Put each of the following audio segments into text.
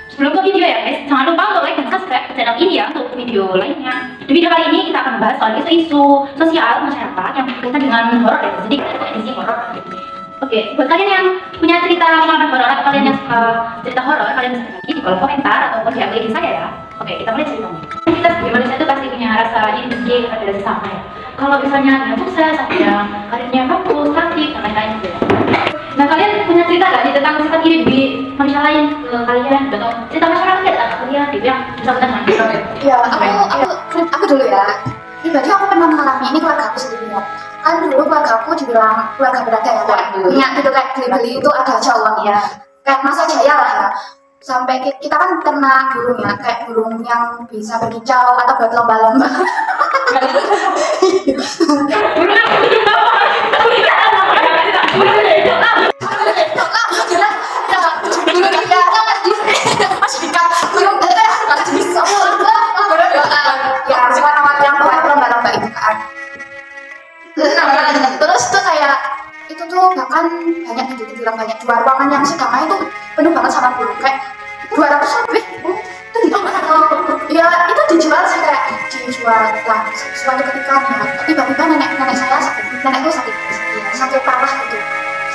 Sebelum ke video ya guys, jangan lupa untuk like dan subscribe ke channel ini ya untuk video lainnya. Di video kali ini kita akan membahas soal isu-isu sosial masyarakat yang berkaitan dengan horor ya. Jadi kita ada edisi horor. Oke, buat kalian yang punya cerita pengalaman horor atau kalian yang suka cerita horor, kalian bisa bagi di kolom komentar ataupun di akun saya ya. Oke, kita mulai ceritanya. Kita sebagai manusia itu pasti punya rasa iri dengki kepada sesama ya. Kalau misalnya ada sukses, ada karirnya bagus, cantik, dan lain-lain gitu ya. Nah, kalian punya cerita gak nih tentang sifat iri di manusia lain ke kalian? Atau cerita masyarakat ya tentang kalian gitu yang bersangkutan dengan diri kalian? Ya, aku dulu ya. Ini berarti aku pernah mengalami ini keluarga aku sendiri ya. Kan dulu keluarga aku dibilang keluarga berada ya, kayak punya gitu kayak beli-beli itu ada aja uang ya. Kayak masa jaya lah ya. Sampai kita kan ternak burung ya, kayak burung yang bisa berkicau atau buat lomba-lomba. Terus tuh kayak itu tuh bahkan banyak gitu bilang banyak jual ruangan yang sedangkan itu penuh banget sama burung kayak 200 lebih itu ya itu dijual sih kayak dijual lah suatu ketika ya tiba-tiba nenek saya nenekku sakit parah gitu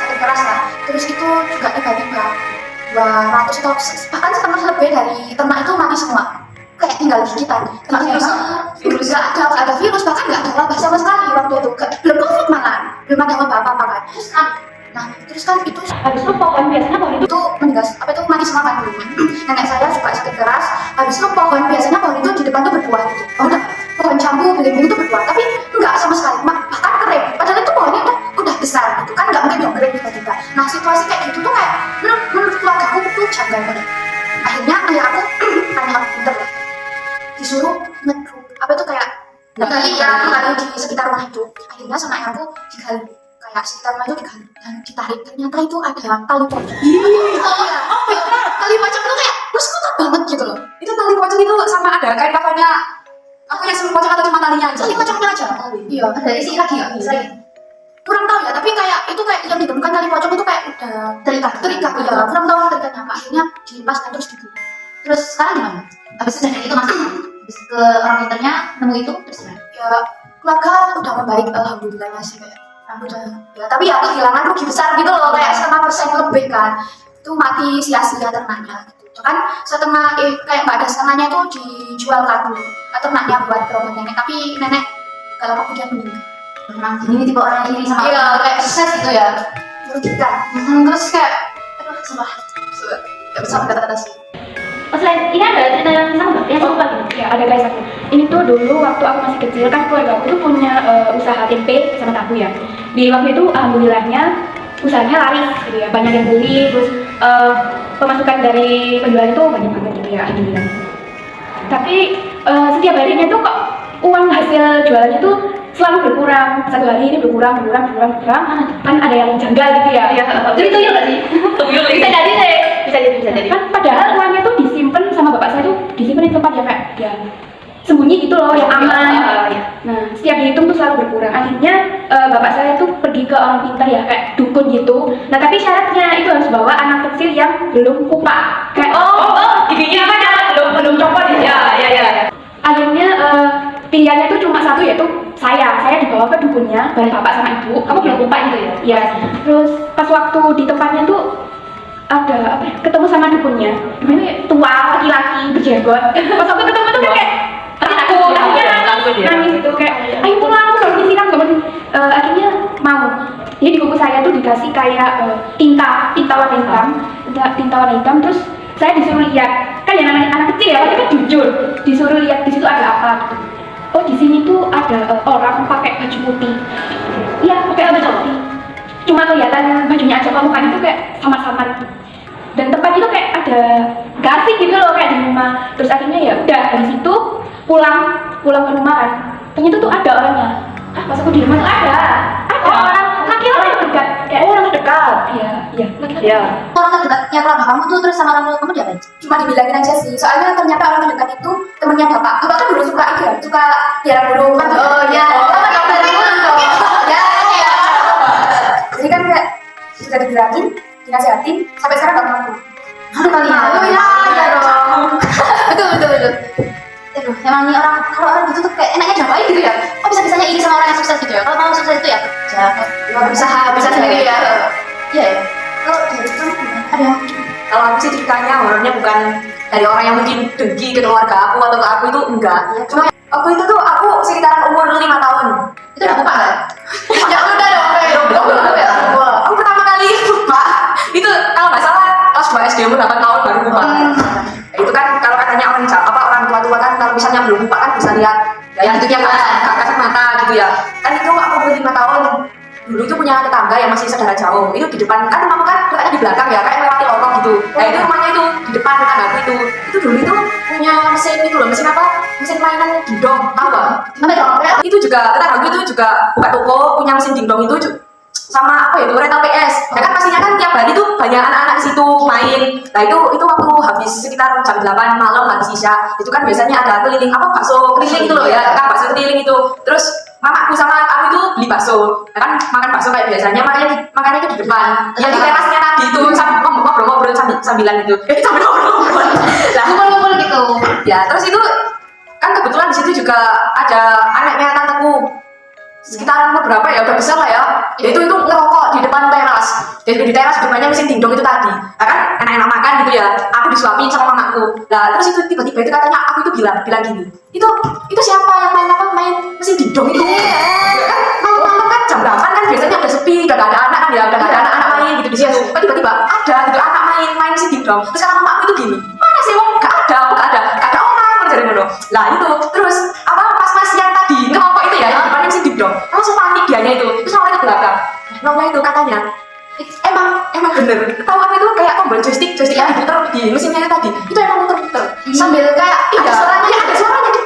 sakit keras lah terus itu juga tiba-tiba 200 atau bahkan setengah lebih dari ternak itu mati semua kayak tinggal gigitan kena virus nggak ada virus bahkan nggak ada wabah sama sekali waktu itu belum covid malah belum ada wabah apa kan terus kan itu habis itu pohon biasanya pohon itu meninggal apa itu mati semua kan nenek saya juga sakit keras habis itu pohon biasanya pohon itu di depan tuh berbuah gitu pohon jambu belimbing itu berbuah tapi nggak sama sekali bahkan kering padahal itu pohonnya udah besar gitu kan nggak mungkin dong kering tiba-tiba nah situasi kayak gitu tuh kayak menurut keluarga aku tuh janggal banget akhirnya ayah aku anak pinter lah disuruh ngedruk apa itu kayak menggali di sekitar rumah itu akhirnya sama ayahku digali kayak sekitar rumah itu digali dan ditarik ternyata itu ada tali pocong tali pocong itu kayak terus kotor banget gitu loh Itu tali pocong itu sama ada kain kafannya aku yang sebelum pocong atau cuma talinya aja? tali pocongnya aja iya Ada isi lagi nggak bisa? kurang tahu ya tapi kayak itu kayak yang ditemukan tali pocong itu kayak udah terikat ya kurang tahu terikatnya apa akhirnya dilepaskan terus dibeli Terus sekarang gimana? Habis kejadian itu masuk habis ke orang pinternya nemu itu terus gimana? ya keluarga udah membaik alhamdulillah masih kayak udah ya tapi ya kehilangan rugi besar gitu loh kayak 100% lebih kan itu mati sia-sia ternaknya gitu kan setengah kayak nggak ada setengahnya itu dijual kan dulu ternaknya buat berobat nenek tapi nenek kalau kemudian meninggal Memang ini tipe orang yang iri sama iya kayak sukses gitu ya. merugikan terus kayak aduh sumpah nggak bisa berkata-kata sih. Oh, selain ini ada cerita yang sama nggak? Yang serupa gitu? Ya ada guys aku. Ini tuh dulu waktu aku masih kecil kan keluarga aku tuh punya usaha tempe sama tahu ya. Di waktu itu alhamdulillahnya usahanya laris gitu ya, banyak yang beli, terus pemasukan dari penjualan itu banyak banget gitu ya alhamdulillah. Tapi setiap harinya tuh kok uang hasil jualannya tuh selalu berkurang. Satu hari ini berkurang kan ada yang janggal gitu ya. Jadi itu ya nggak sih? Bisa jadi. Kan padahal uangnya tuh disimpan sama bapak saya tuh disimpan di tempat yang kayak ya sembunyi gitu loh yang aman. Nah setiap dihitung tuh selalu berkurang. Akhirnya bapak saya tuh pergi ke orang pintar ya kayak dukun gitu. Nah tapi syaratnya itu harus bawa anak kecil yang belum pupa. Kayak giginya apa ya? Belum copot ya. akhirnya pilihannya tuh cuma satu yaitu saya dibawa ke dukunnya bareng bapak sama ibu. Kamu belum lupa gitu ya? Iya. Terus pas waktu di tempatnya tuh ada apa ya, ketemu sama dukunnya tua laki-laki berjenggot. Pas aku ketemu tuh kan kayak takut nangis gitu kayak ayo pulang aku belum disiram akhirnya mau jadi di buku saya tuh dikasih kayak tinta warna hitam terus saya disuruh lihat kan yang namanya anak kecil ya pasti kan jujur disuruh lihat di situ ada apa gitu. Oh di sini tuh ada orang pakai baju putih iya pakai baju putih cuma kelihatan bajunya aja kalau mukanya tuh kayak samar-samar gitu. Dan tempat itu kayak ada gasing gitu loh kayak di rumah terus akhirnya ya udah dari situ pulang ke rumah kan ternyata tuh ada orangnya pas aku di rumah tuh ada orang laki-laki yang dekat kayak orang terdekat iya laki-laki Orang terdekatnya keluarga kamu tuh terus sama orang tua kamu diapain? Cuma dibilangin aja sih soalnya ternyata orang terdekat itu temennya bapak kan dulu suka itu ya suka piara burung kan jadi kan kayak sudah dibilangin dinasihatin sampai sekarang gak mampu. Kali ya. Ya memang nih orang kalau orang gitu tuh kayak enaknya diapain gitu ya. Kok bisa-bisanya iri sama orang yang sukses gitu ya. Kalau mau sukses itu ya kerja, bisa sendiri ya. Iya ya. Kalau dari kamu gimana? Ada yang Kalau aku sih ceritanya horornya bukan dari orang yang mungkin dengki ke keluarga aku atau ke aku, itu enggak. Cuma waktu itu tuh aku sekitaran umur 5 tahun. itu udah buka kan? Ya udah dong, kayak ya. Aku pertama kali buka itu kalau nggak salah kelas 2 SD umur 8 tahun baru buka. Itu kan kalau katanya orang tua-tua kan kalau misalnya belum buka kan bisa lihat ya itu yang gak kasat mata gitu ya. Kan itu aku umur 5 tahun. Dulu itu punya tetangga yang masih saudara jauh. Itu di depan kan rumahku kan letaknya di belakang ya, kayak melewati lorong gitu. Nah itu rumahnya itu di depan tetanggaku itu. Itu dulu itu punya mesin itu loh, mesin apa? Mesin mainan dingdong, tahu gak? Apa dong? Itu juga tetanggaku itu juga buka toko punya mesin dingdong itu sama apa ya itu rental PS. Ya kan pastinya kan tiap hari tuh banyak anak-anak di situ main. Nah itu waktu habis sekitar jam 8 malam habis isya itu kan biasanya ada keliling apa bakso keliling itu loh ya, kan bakso keliling itu. Terus mamaku sama aku itu beli bakso. Ya kan makan bakso kayak biasanya makanya itu di depan. Yang di terasnya tadi itu ngobrol-ngobrol sambilan itu. Sambil ngobrol-ngobrol. Lah Kumpul-kumpul gitu. ya terus itu kan kebetulan di situ juga ada anaknya tanteku sekitaran umur berapa ya udah besar lah ya. Itu ngerokok di depan teras. Jadi di teras depannya mesin dingdong itu tadi. Nah, kan enak-enak makan gitu ya. Aku disuapin sama mamaku. Nah terus itu tiba-tiba itu katanya aku itu bilang gini. Itu siapa yang main mesin dingdong itu? Ya kan malam-malam kan jam 8 kan biasanya udah sepi, udah gak ada anak kan ya, udah gak ada anak-anak main gitu di situ. Kok tiba-tiba ada gitu anak main mesin dingdong. Terus kata mamaku itu gini, mana sih wong gak ada orang dari mana. Lah itu terus apa mas yang tadi ngerokok itu ya yang depannya mesin dingdong langsung panik dianya itu terus lari ke belakang. Nongol itu katanya emang bener tahu apa itu kayak tombol joystick yang diputar di mesinnya tadi itu emang muter-muter Sambil kayak ada suaranya. ada suaranya ding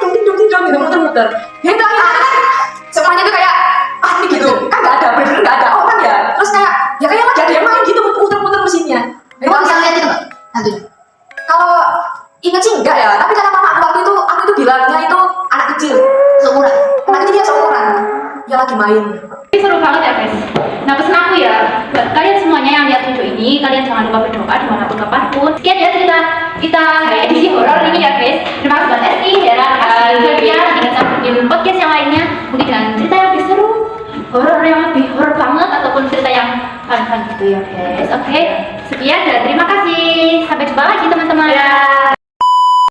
dong gitu muter-muter ya itu akhirnya kan semuanya tuh kayak panik gitu kan nggak ada bener nggak ada orang ya terus kayak ya kayak lagi ada yang main gitu muter-muter mesinnya. Kamu bisa lihat itu nggak? Nanti. Kalau inget sih enggak ya, tapi kata mama waktu itu aku itu bilangnya itu anak kecil Seumuran. anak kecil ya seumuran yang lagi main. Ini seru banget ya guys. Nah pesan aku ya, buat kalian semuanya yang lihat video ini, kalian jangan lupa berdoa dimanapun kapanpun. Sekian ya cerita kita hari edisi horor ini ya guys. Terima kasih buat Esti, Hera, Sylvia, dengan sambil podcast yang lainnya. Mungkin dengan cerita yang lebih seru, horor yang lebih horor banget ataupun cerita yang fun-fun gitu ya guys. Oke, sekian dan terima kasih. Sampai jumpa lagi teman-teman.